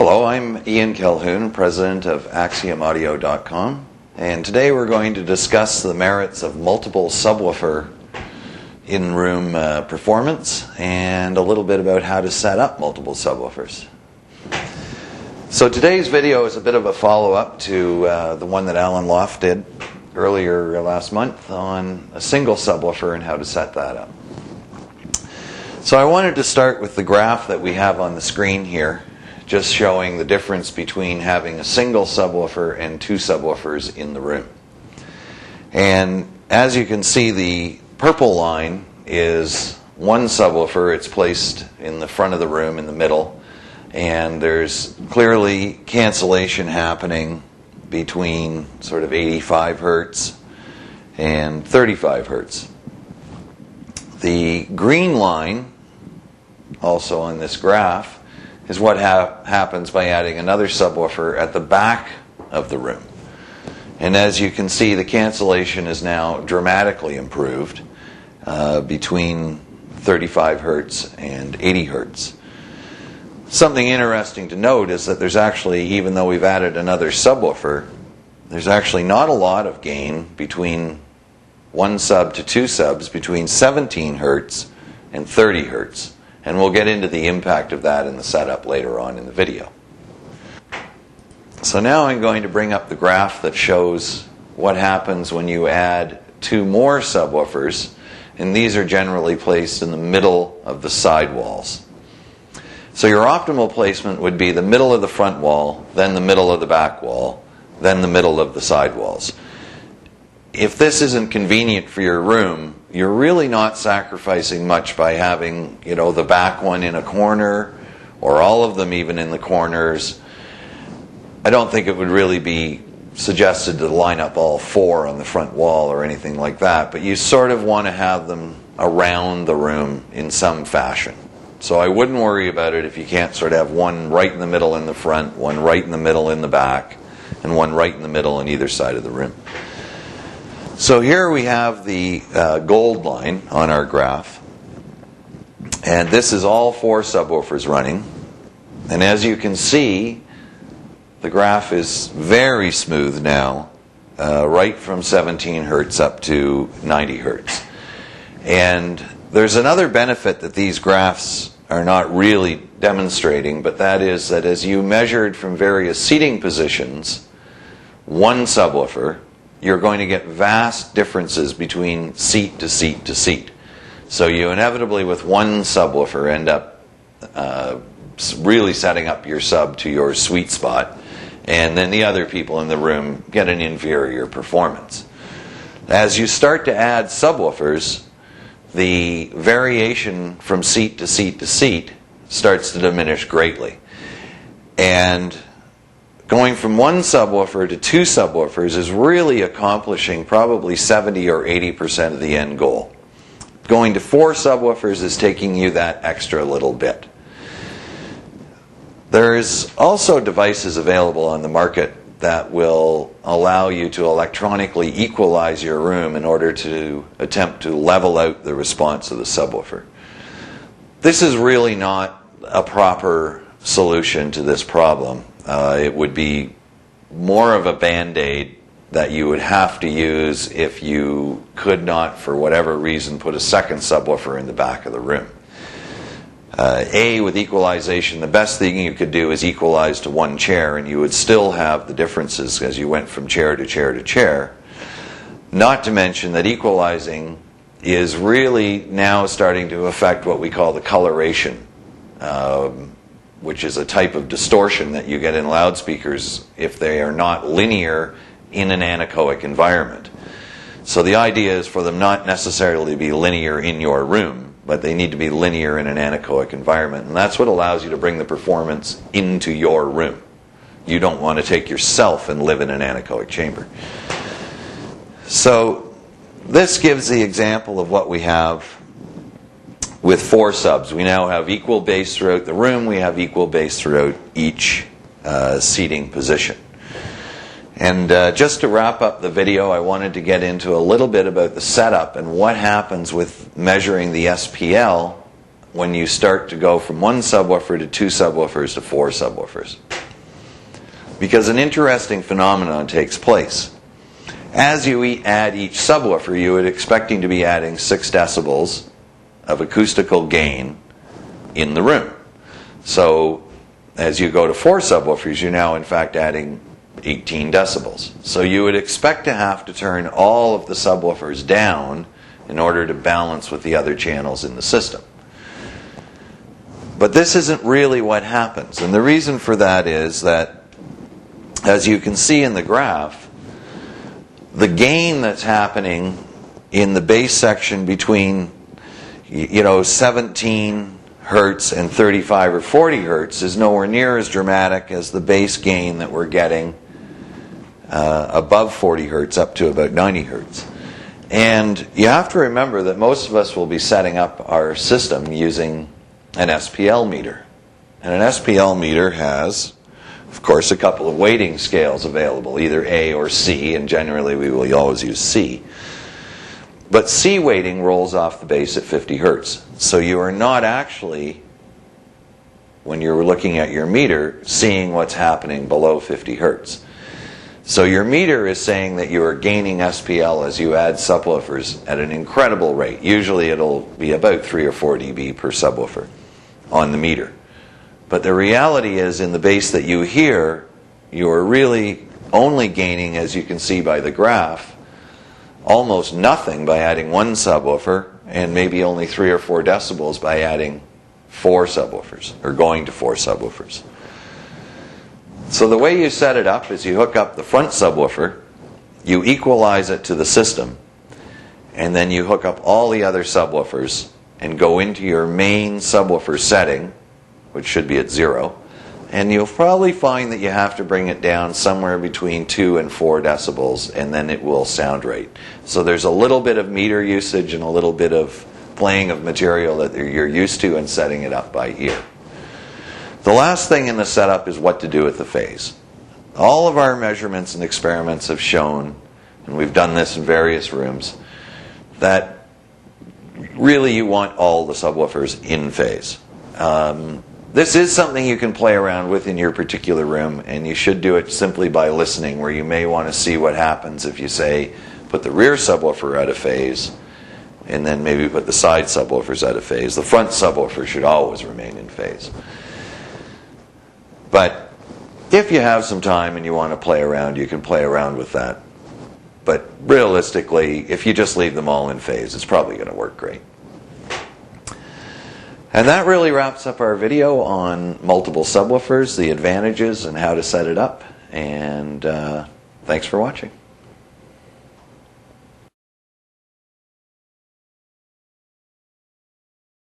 Hello, I'm Ian Colquhoun, president of AxiomAudio.com, and today we're going to discuss the merits of multiple subwoofer in-room performance and a little bit about how to set up multiple subwoofers. So today's video is a bit of a follow-up to the one that Alan Loft did earlier last month on a single subwoofer and how to set that up. So I wanted to start with the graph that we have on the screen here, just showing the difference between having a single subwoofer and two subwoofers in the room. And as you can see, the purple line is one subwoofer. It's placed in the front of the room in the middle, and there's clearly cancellation happening between sort of 85 hertz and 35 hertz. The green line, also on this graph, is what happens by adding another subwoofer at the back of the room. And as you can see, the cancellation is now dramatically improved between 35 hertz and 80 hertz. Something interesting to note is that there's actually, even though we've added another subwoofer, there's actually not a lot of gain between one sub to two subs between 17 hertz and 30 hertz. And we'll get into the impact of that in the setup later on in the video. So now I'm going to bring up the graph that shows what happens when you add two more subwoofers, and these are generally placed in the middle of the side walls. So your optimal placement would be the middle of the front wall, then the middle of the back wall, then the middle of the side walls. If this isn't convenient for your room, you're really not sacrificing much by having, the back one in a corner or all of them even in the corners. I don't think it would really be suggested to line up all four on the front wall or anything like that, but you sort of want to have them around the room in some fashion. So I wouldn't worry about it if you can't sort of have one right in the middle in the front, one right in the middle in the back, and one right in the middle on either side of the room. So here we have the gold line on our graph, and this is all four subwoofers running. And as you can see, the graph is very smooth now, right from 17 hertz up to 90 hertz. And there's another benefit that these graphs are not really demonstrating, but that is that as you measured from various seating positions, one subwoofer, you're going to get vast differences between seat to seat to seat. So you inevitably, with one subwoofer, end up really setting up your sub to your sweet spot, and then the other people in the room get an inferior performance. As you start to add subwoofers, the variation from seat to seat to seat starts to diminish greatly. And going from one subwoofer to two subwoofers is really accomplishing probably 70 or 80% of the end goal. Going to four subwoofers is taking you that extra little bit. There's also devices available on the market that will allow you to electronically equalize your room in order to attempt to level out the response of the subwoofer. This is really not a proper solution to this problem. It would be more of a band-aid that you would have to use if you could not, for whatever reason, put a second subwoofer in the back of the room. With equalization, the best thing you could do is equalize to one chair, and you would still have the differences as you went from chair to chair to chair. Not to mention that equalizing is really now starting to affect what we call the coloration, which is a type of distortion that you get in loudspeakers if they are not linear in an anechoic environment. So the idea is for them not necessarily to be linear in your room, but they need to be linear in an anechoic environment. And that's what allows you to bring the performance into your room. You don't want to take yourself and live in an anechoic chamber. So this gives the example of what we have with four subs. We now have equal bass throughout the room. We have equal bass throughout each seating position. And just to wrap up the video, I wanted to get into a little bit about the setup and what happens with measuring the SPL when you start to go from one subwoofer to two subwoofers to four subwoofers. Because an interesting phenomenon takes place. As you add each subwoofer, you would expecting to be adding 6 decibels of acoustical gain in the room. So as you go to 4 subwoofers, you're now in fact adding 18 decibels. So you would expect to have to turn all of the subwoofers down in order to balance with the other channels in the system. But this isn't really what happens. And the reason for that is that, as you can see in the graph, the gain that's happening in the bass section between 17 hertz and 35 or 40 hertz is nowhere near as dramatic as the bass gain that we're getting above 40 hertz up to about 90 hertz. And you have to remember that most of us will be setting up our system using an SPL meter. And an SPL meter has, of course, a couple of weighting scales available, either A or C, and generally we will always use C. But C weighting rolls off the bass at 50 hertz. So you are not actually, when you're looking at your meter, seeing what's happening below 50 hertz. So your meter is saying that you are gaining SPL as you add subwoofers at an incredible rate. Usually it'll be about 3 or 4 dB per subwoofer on the meter. But the reality is, in the bass that you hear, you are really only gaining, as you can see by the graph, almost nothing by adding 1 subwoofer, and maybe only 3 or 4 decibels by adding 4 subwoofers, or going to 4 subwoofers. So the way you set it up is you hook up the front subwoofer, you equalize it to the system, and then you hook up all the other subwoofers and go into your main subwoofer setting, which should be at 0, and you'll probably find that you have to bring it down somewhere between 2 and 4 decibels, and then it will sound right. So there's a little bit of meter usage and a little bit of playing of material that you're used to and setting it up by ear. The last thing in the setup is what to do with the phase. All of our measurements and experiments have shown, and we've done this in various rooms, that really you want all the subwoofers in phase. This is something you can play around with in your particular room, and you should do it simply by listening, where you may want to see what happens if you, say, put the rear subwoofer out of phase, and then maybe put the side subwoofers out of phase. The front subwoofer should always remain in phase. But if you have some time and you want to play around, you can play around with that. But realistically, if you just leave them all in phase, it's probably going to work great. And that really wraps up our video on multiple subwoofers, the advantages and how to set it up. And thanks for watching.